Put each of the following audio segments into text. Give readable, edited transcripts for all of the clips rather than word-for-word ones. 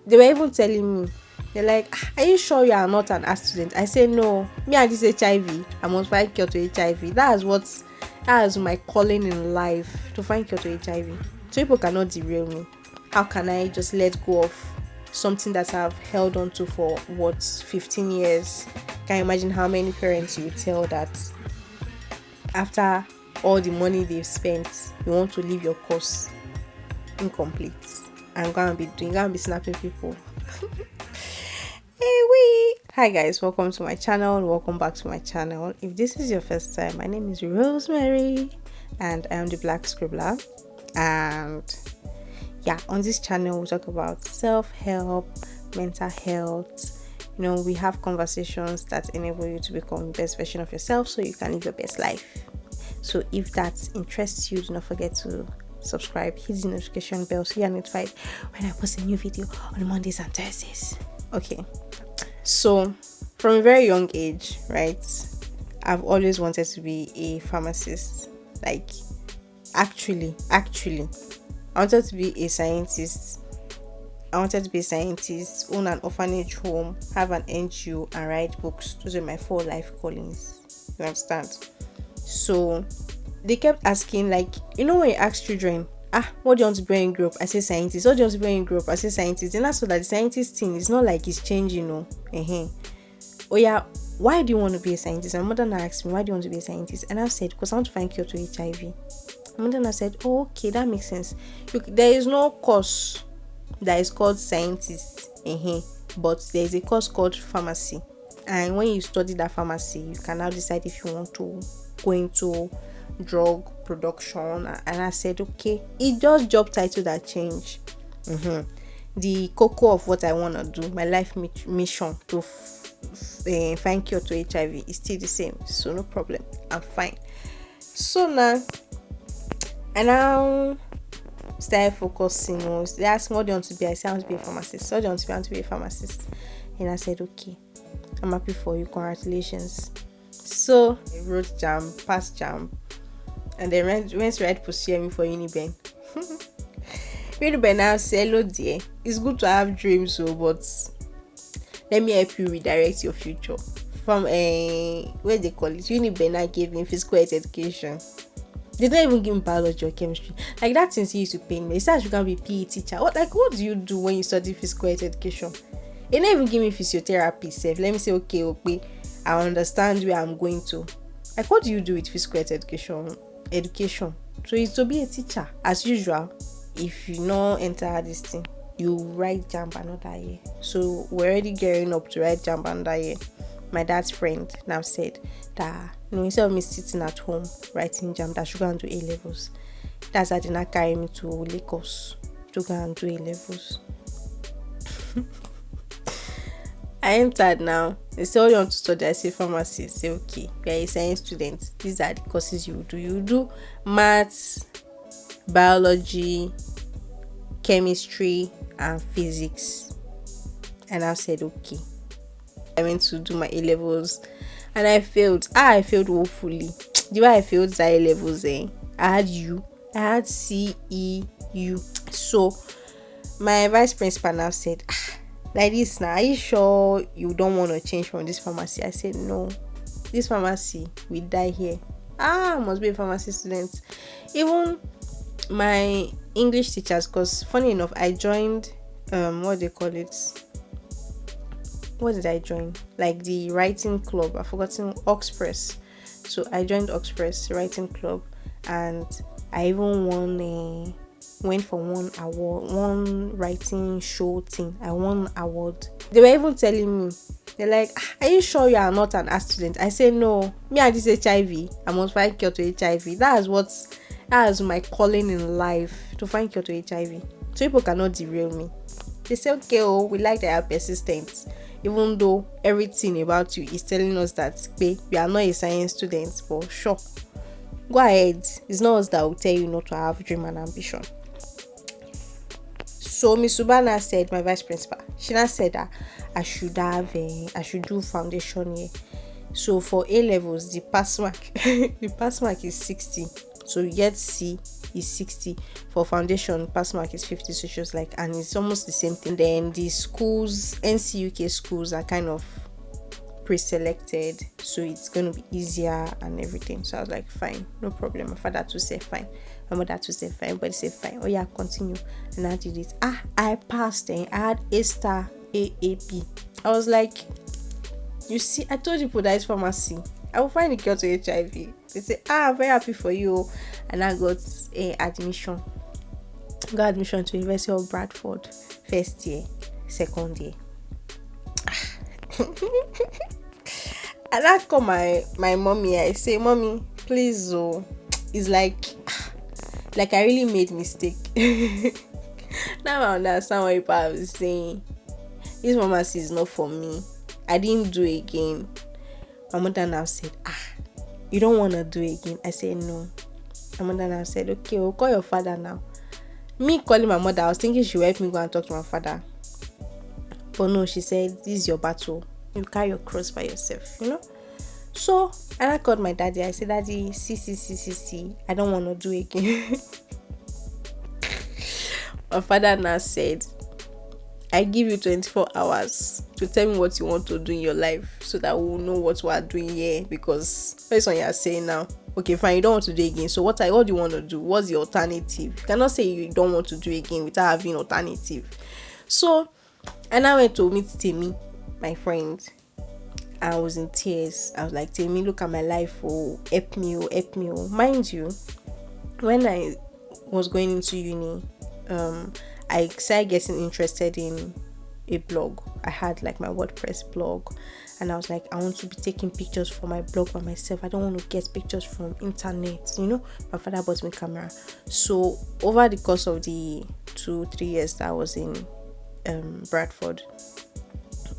They were even telling me, they're like, "Are you sure you are not an art student?" I say, "No, me and this HIV, I must find cure to HIV. That is my calling in life, to find cure to HIV. So people cannot derail me. How can I just let go of something that I've held on to for what, 15 years? Can you imagine how many parents you would tell that after all the money they've spent, you want to leave your course incomplete and go and be snapping people?" Hey, wee! Hi guys, welcome to my channel and welcome back to my channel. If this is your first time, my name is Rosemary and I am the Black Scribbler. And yeah, on this channel we talk about self-help, mental health. We have conversations that enable you to become the best version of yourself so you can live your best life. So if that interests you, do not forget to subscribe, hit the notification bell so you are notified when I post a new video on Mondays and Thursdays. Okay, so from a very young age, right, I've always wanted to be a pharmacist. Like, actually, I wanted to be a scientist. Own an orphanage home, have an NGO, and write books. Those are my 4 life callings. You understand? So they kept asking, like, when you ask children, what do you want to be when you grow up? I say scientist. What do you want to be when you grow up? I say scientist. And that's so that the scientist thing is not like it's changing, Oh yeah, why do you want to be a scientist? My mother now asked me, why do you want to be a scientist? And I've said, because I want to find cure to HIV. My mother now said, oh, okay, that makes sense. There is no course that is called scientist, but there is a course called pharmacy. And when you study that pharmacy, you can now decide if you want to go into drug production. And I said, okay, it's just job title that change. The cocoa of what I want to do, my life mission to find cure to HIV is still the same, so no problem, I'm fine. So now I now started focusing. They asked me, what do you want to be? I said, I want to be a pharmacist. What do you want to be? I want to be a pharmacist. And I said, okay, I'm happy for you, congratulations. So I wrote jam, passed jam, and then went to write pursue me for Uniben. Uniben now said, hello dear, it's good to have dreams, but let me help you redirect your future. From where they call it, Uniben now gave me physical health education. They don't even give me biology or chemistry. Like, that thing used to pain me. They said you can be a PE teacher. What do you do when you study physical health education? They don't even give me physiotherapy self. Let me say, okay, I understand where I'm going to. Like, what do you do with physical health education? So it's to be a teacher. As usual, if you not enter this thing, you write jump another year. So we're already gearing up to write jump another year. My dad's friend now said that, instead of me sitting at home writing jam, that I should go and do A-levels. That's why they not carry me to Lagos to go and do A-levels. I entered now. They say, what do you want to study? I say pharmacy. I say, okay, you're a science student. These are the courses you do. You do maths, biology, chemistry, and physics. And I said, okay. I went to do my A-levels and I failed. I failed woefully. The way I failed the A-levels, I had U, I had CEU. So my vice principal now said, like this now, are you sure you don't want to change from this pharmacy? I said, no, this pharmacy, we die here. I must be a pharmacy student. Even my English teachers, because funny enough, I joined what did I join? Like the writing club. I've forgotten, Oxpress. So I joined Oxpress writing club, and I even went for one writing show thing. I won award. They were even telling me, they're like, are you sure you are not an art student? I say, no, me and this HIV, I must find cure to HIV. That is my calling in life, to find cure to HIV. So people cannot derail me. They say, okay, we like that you are persistent, even though everything about you is telling us that we are not a science student. But sure, go ahead. It's not us that will tell you not to have dream and ambition. So Miss Subana said, my vice principal, she now said that I should do foundation year. So for A levels, the pass mark is 60. So you get C is 60. For foundation, pass mark is 50. So she was like, and it's almost the same thing. Then the schools, NCUK schools, are kind of pre-selected, so it's gonna be easier and everything. So I was like, fine, no problem. My father to say fine, my mother to say fine, everybody say fine. Oh yeah, continue. And I did it. I passed. I had A star AAP. I was like, you see, I told you that it's pharmacy. I will find a cure to HIV. They say, I'm very happy for you. And I got admission. Got admission to University of Bradford. First year, second year. And I call my mommy. I say, mommy, please, oh, it's like I really made mistake. Now I understand what people are saying. This pharmacy is not for me. I didn't do it again. My mother now said, you don't want to do it again? I said, no. My mother now said, okay, we'll call your father now. Me calling my mother, I was thinking she would help me go and talk to my father. But no, she said, this is your battle. You carry your cross by yourself, you know? So, and I called my daddy. I said, daddy, see, I don't want to do it again. My father now said, I give you 24 hours to tell me what you want to do in your life so that we'll know what we are doing here. Because based on what you're saying now, okay, fine, you don't want to do it again. So what do you want to do? What's the alternative? You cannot say you don't want to do it again without having alternative. So, and I went to meet Timmy, my friend. I was in tears. I was like, Timmy, look at my life. Oh, help me. Mind you, when I was going into uni, I started getting interested in a blog. I had like my WordPress blog, and I was like, I want to be taking pictures for my blog by myself. I don't want to get pictures from internet. You know, my father bought me a camera. So over the course of the 2-3 years that I was in Bradford,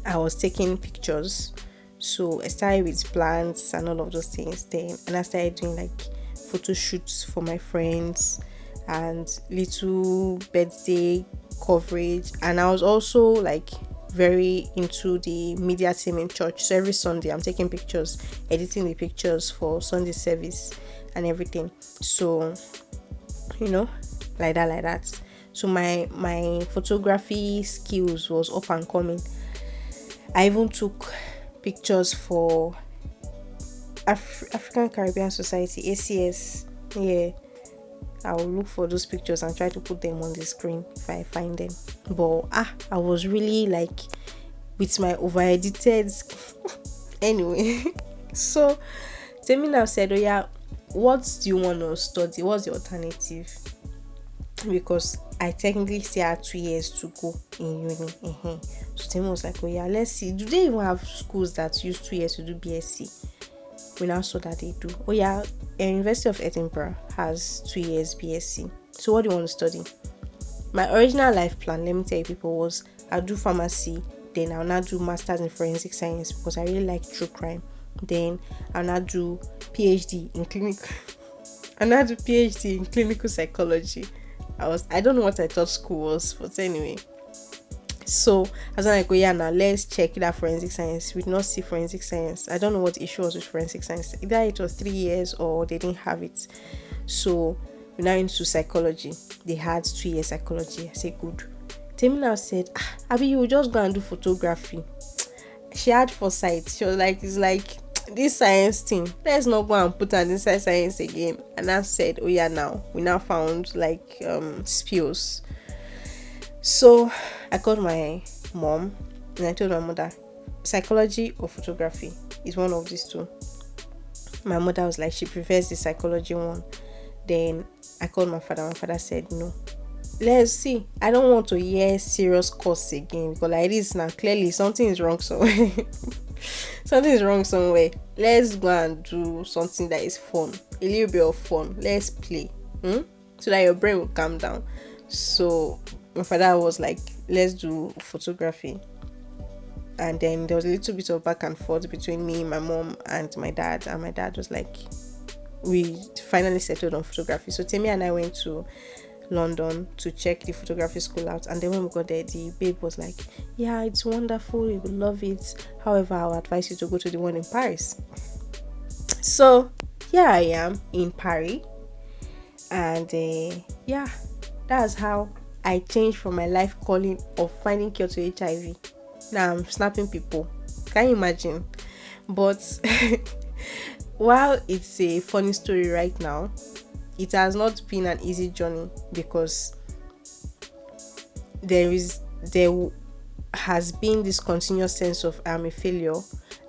I was taking pictures. So I started with plants and all of those things then, and I started doing like photo shoots for my friends and little birthday coverage. And I was also like very into the media team in church. So every Sunday I'm taking pictures, editing the pictures for Sunday service and everything. So, you know, like that. So my photography skills was up and coming. I even took pictures for African Caribbean Society, ACS. Yeah, I will look for those pictures and try to put them on the screen if I find them. But I was really like with my over edited anyway. So Temi now said, oh yeah, what do you want to study? What's the alternative? Because I technically still had 2 years to go in uni. So Temi was like, oh yeah, let's see. Do they even have schools that use 2 years to do BSc? We now saw that they do. Oh yeah, University of Edinburgh has 2 years BSc. So what do you want to study? My original life plan, let me tell you people, was I'll do pharmacy, then I'll now do masters in forensic science because I really like true crime. Then I'll now do PhD in clinical psychology. I don't know what I thought school was, but anyway. So I was like, oh yeah, now let's check that forensic science. We did not see forensic science. I don't know what the issue was with forensic science. Either it was 3 years or they didn't have it. So we're now into psychology. They had 2 years psychology. I said, good. Temi now said, Abby, you will just go and do photography. She had foresight. She was like, it's like this science thing. Let's not go and put an inside science again. And I said, oh yeah, now we now found like spills. So I called my mom and I told my mother, psychology or photography is one of these two. My mother was like, she prefers the psychology one. Then I called my father. My father said, no, let's see. I don't want to hear serious course again because like this now, clearly something is wrong somewhere. Something is wrong somewhere. Let's go and do something that is fun, a little bit of fun. Let's play, so that your brain will calm down. So my father was like, let's do photography. And then there was a little bit of back and forth between me, my mom, and my dad. And my dad was like, we finally settled on photography. So Temi and I went to London to check the photography school out. And then when we got there, the babe was like, yeah, it's wonderful, you will love it. However, I would advise you to go to the one in Paris. So here I am in Paris. And yeah, that's how I changed from my life calling of finding cure to HIV. Now I'm snapping people. Can you imagine? But while it's a funny story right now, it has not been an easy journey because there has been this continuous sense of I'm a failure,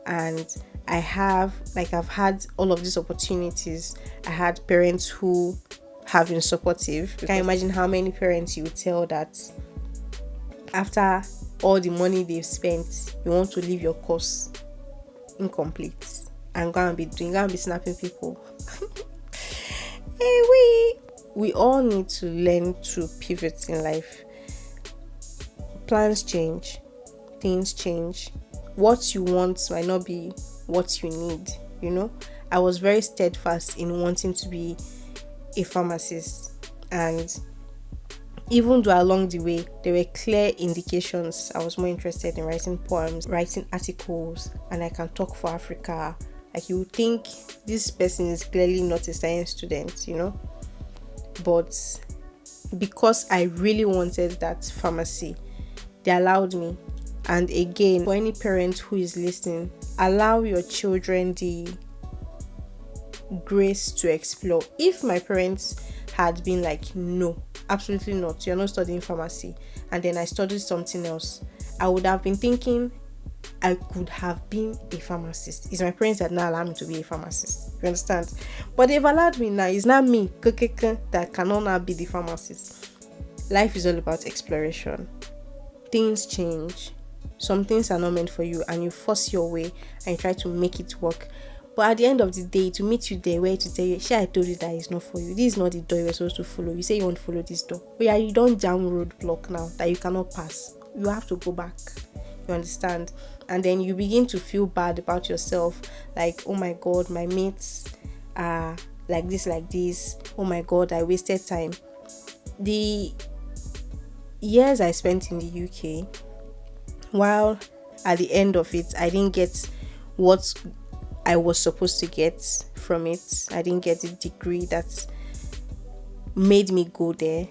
and I've had all of these opportunities. I had parents who have been supportive. You can imagine how many parents you would tell that after all the money they've spent, you want to leave your course incomplete and go and be snapping people. Hey, we all need to learn to pivot in life. Plans change, things change. What you want might not be what you need, you know. I was very steadfast in wanting to be a pharmacist, and even though along the way there were clear indications I was more interested in writing poems, writing articles, and I can talk for Africa. Like, you would think this person is clearly not a science student, you know. But because I really wanted that pharmacy, they allowed me. And again, for any parent who is listening, allow your children the grace to explore. If my parents had been like, no, absolutely not, you're not studying pharmacy, and then I studied something else, I would have been thinking I could have been a pharmacist. It's my parents that now allow me to be a pharmacist. You understand? But they've allowed me now. It's not me that cannot now be the pharmacist. Life is all about exploration. Things change. Some things are not meant for you, and you force your way and you try to make it work. But at the end of the day, to meet you there, where to tell you, I told you that it's not for you. This is not the door you're supposed to follow. You say you want to follow this door. But yeah, you don't jam roadblock now that you cannot pass. You have to go back. You understand? And then you begin to feel bad about yourself. Like, oh my God, my mates are like this. Oh my God, I wasted time. The years I spent in the UK, while at the end of it, I didn't get what I was supposed to get from it. I didn't get the degree that made me go there.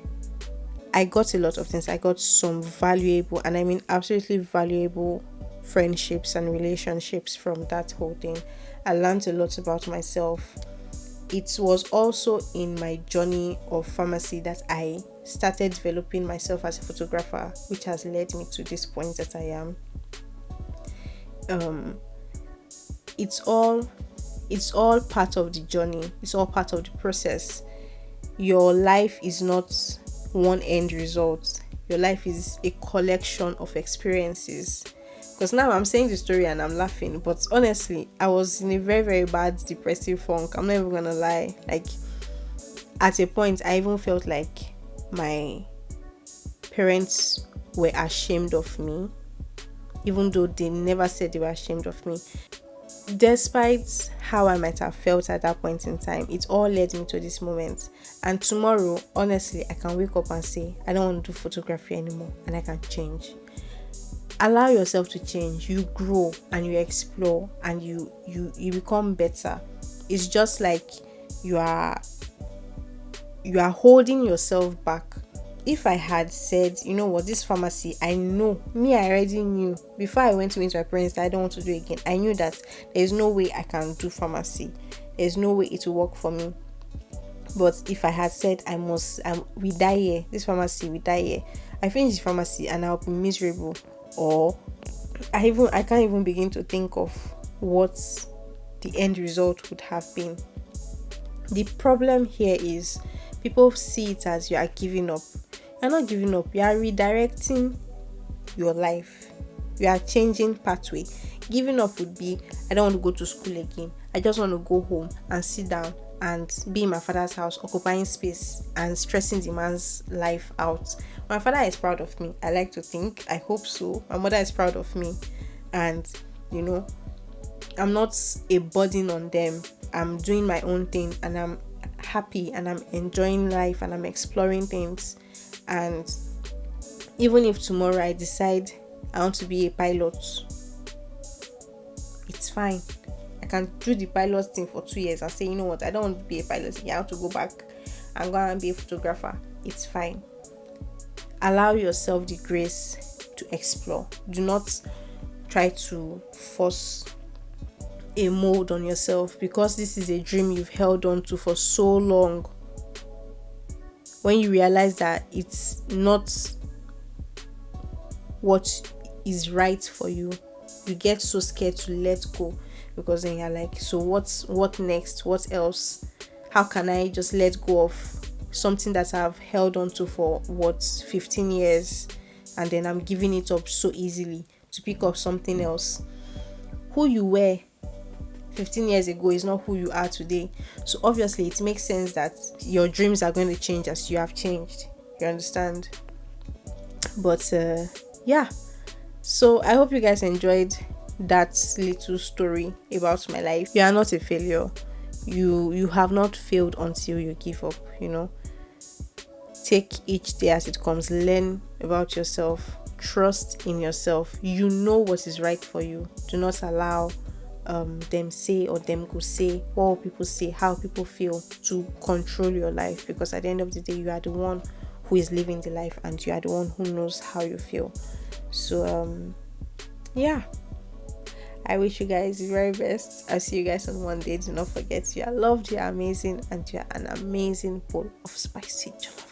I got a lot of things. I got some valuable, and I mean absolutely valuable, friendships and relationships from that whole thing. I learned a lot about myself. It was also in my journey of pharmacy that I started developing myself as a photographer, which has led me to this point that I am. It's all part of the journey. It's all part of the process. Your life is not one end result. Your life is a collection of experiences. Because now I'm saying the story and I'm laughing, but honestly, I was in a very, very bad depressive funk. I'm not even gonna lie. Like, at a point, I even felt like my parents were ashamed of me, even though they never said they were ashamed of me. Despite how I might have felt at that point in time, it all led me to this moment. And tomorrow, honestly, I can wake up and say, I don't want to do photography anymore, and I can change. Allow yourself to change. You grow and you explore and you become better. It's just like you are holding yourself back. If I had said, you know what, this pharmacy, I already knew before I went to meet my parents that I don't want to do it again. I knew that there's no way I can do pharmacy. There's no way it will work for me. But if I had said we die here, this pharmacy, we die here, I finish the pharmacy and I'll be miserable. Or I can't even begin to think of what the end result would have been. The problem here is people see it as you are giving up. You're not giving up. You are redirecting your life. You are changing pathway. Giving up would be, I don't want to go to school again. I just want to go home and sit down and be in my father's house, occupying space and stressing the man's life out. My father is proud of me. I like to think. I hope so. My mother is proud of me. And, you know, I'm not a burden on them. I'm doing my own thing and I'm happy and I'm enjoying life and I'm exploring things. And even if tomorrow I decide I want to be a pilot, it's fine. I can do the pilot thing for 2 years and say, you know what, I don't want to be a pilot again. I want to go back and go and be a photographer. It's fine. Allow yourself the grace to explore. Do not try to force a mold on yourself, because this is a dream you've held on to for so long. When you realize that it's not what is right for you, you get so scared to let go, because then you're like, so what next? What else? How can I just let go of something that I've held on to for 15 years, and then I'm giving it up so easily to pick up something else? Who you were 15 years ago is not who you are today. So obviously it makes sense that your dreams are going to change as you have changed. You understand? But yeah. So I hope you guys enjoyed that little story about my life. You are not a failure. You have not failed until you give up, Take each day as it comes. Learn about yourself. Trust in yourself. You know what is right for you. Do not allow them say or them go say, what will people say, how people feel, to control your life, because at the end of the day you are the one who is living the life, and you are the one who knows how you feel. So yeah, I wish you guys the very best. I'll see you guys on Monday. Do not forget, you are loved, you are amazing, and you are an amazing bowl of spicy jollof.